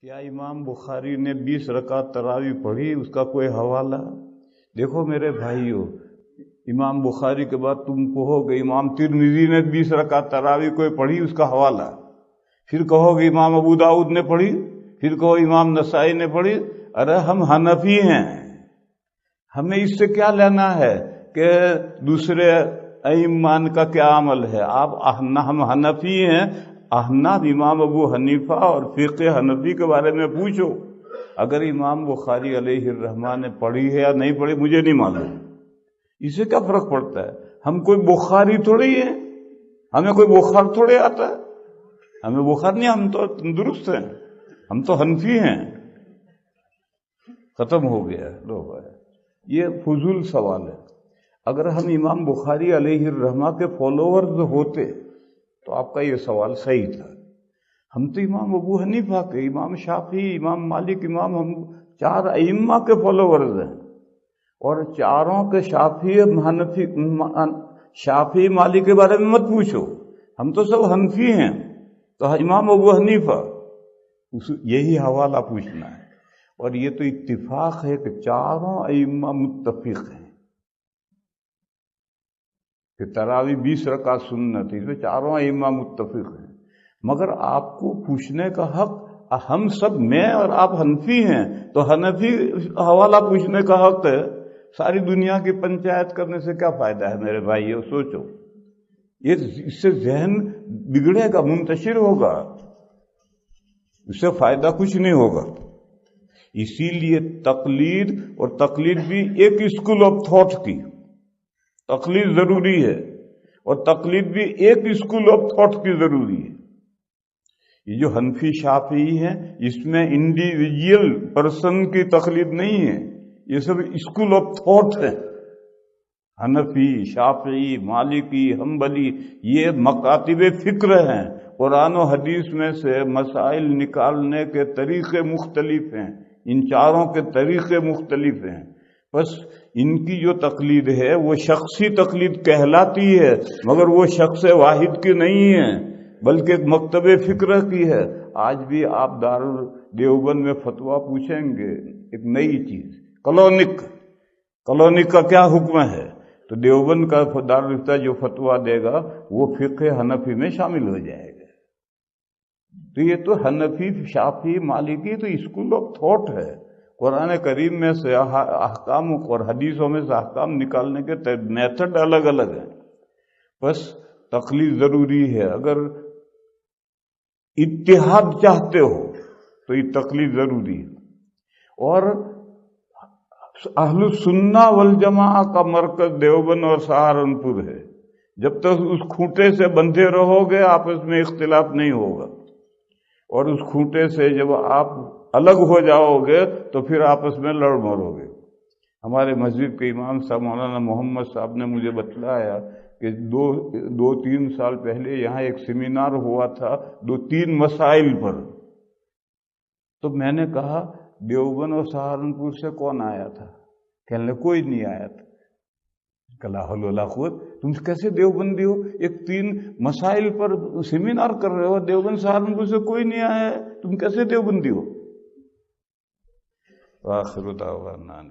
کیا امام بخاری نے 20 رکعت تراویح پڑھی؟ اس کا کوئی حوالہ؟ دیکھو میرے بھائیو، امام بخاری کے بعد تم کہو گے امام ترمذی نے 20 رکعت تراویح کوئی پڑھی، اس کا حوالہ، پھر کہو گے امام ابو داؤد نے پڑھی، پھر کہو امام نسائی نے پڑھی۔ ارے ہم حنفی ہیں، ہمیں اس سے کیا لینا ہے کہ دوسرے ائمہ کا کیا عمل ہے؟ ہم حنفی ہیں، احناف امام ابو حنیفہ اور فقہ حنفی کے بارے میں پوچھو۔ اگر امام بخاری علیہ الرحمہ نے پڑھی ہے یا نہیں پڑھی مجھے نہیں معلوم، اس سے کیا فرق پڑتا ہے؟ ہم کوئی بخاری تھوڑی ہیں، ہمیں کوئی بخار تھوڑے آتا ہے، ہمیں بخار نہیں، ہم تو تندرست ہیں، ہم تو حنفی ہیں۔ ختم ہو گیا لو بھائی، یہ فضول سوال ہے۔ اگر ہم امام بخاری علیہ الرحمہ کے فالوورز ہوتے تو آپ کا یہ سوال صحیح تھا۔ ہم تو امام ابو حنیفہ کے، امام شافعی، امام مالک، ہم 4 ائمہ کے فالوورز ہیں، اور چاروں کے شافعی مالک کے بارے میں مت پوچھو، ہم تو سب حنفی ہیں۔ تو امام ابو حنیفہ یہی حوالہ پوچھنا ہے، اور یہ تو اتفاق ہے کہ چاروں ائمہ متفق ہیں کہ تراویح 20 رکعت سنت ہے، اس میں چاروں ائمہ متفق ہیں۔ مگر آپ کو پوچھنے کا حق، ہم سب، میں اور آپ حنفی ہیں تو حنفی حوالہ پوچھنے کا حق ہے۔ ساری دنیا کی پنچایت کرنے سے کیا فائدہ ہے میرے بھائیو؟ سوچو، اس سے ذہن بگڑے گا، منتشر ہوگا، اس سے فائدہ کچھ نہیں ہوگا۔ اسی لیے تقلید بھی ایک اسکول آف تھاٹ کی تقلید ضروری ہے، اور تقلید بھی ایک اسکول آف تھاٹ کی ضروری ہے۔ یہ جو حنفی شافعی ہیں، اس میں انڈیویجول پرسن کی تقلید نہیں ہے، یہ سب اسکول آف تھاٹ ہے۔ حنفی، شافعی، مالکی، حنبلی، یہ مکاتب فکر ہیں۔ قرآن و حدیث میں سے مسائل نکالنے کے طریقے مختلف ہیں، ان چاروں کے طریقے مختلف ہیں۔ بس ان کی جو تقلید ہے وہ شخصی تقلید کہلاتی ہے، مگر وہ شخص واحد کی نہیں ہے، بلکہ ایک مکتب فکر کی ہے۔ آج بھی آپ دیوبند میں فتویٰ پوچھیں گے، ایک نئی چیز، کلونک کا کیا حکم ہے، تو دیوبند کا دارالفتہ جو فتویٰ دے گا وہ فقہ حنفی میں شامل ہو جائے گا۔ تو یہ تو حنفی، شافعی، مالکی تو اسکول آف تھاٹ ہے۔ قرآن کریم میں سے احکام اور حدیثوں میں سے احکام نکالنے کے میتھڈ الگ الگ ہیں۔ بس تقلید ضروری ہے۔ اگر اتحاد چاہتے ہو تو یہ تقلید ضروری ہے۔ اور اہل السنہ والجماعہ کا مرکز دیوبند اور سہارنپور ہے۔ جب تک اس کھوٹے سے بندھے رہو گے آپس میں اختلاف نہیں ہوگا، اور اس کھوٹے سے جب آپ الگ ہو جاؤ گے تو پھر آپس میں لڑ مرو گے۔ ہمارے مسجد کے امام صاحب مولانا محمد صاحب نے مجھے بتلایا کہ 2-3 سال پہلے یہاں ایک سیمینار ہوا تھا 2-3 مسائل پر۔ تو میں نے کہا دیوبند اور سہارنپور سے کون آیا تھا؟ کہنے لگے کوئی نہیں آیا تھا۔ لا حول ولا قوت، تم کیسے دیوبندی ہو؟ ایک 3 مسائل پر سیمینار کر رہے ہو، دیوبند سہارنپور سے کوئی نہیں آیا ہے، تم کیسے دیوبندی ہو؟ وآخر دعوانا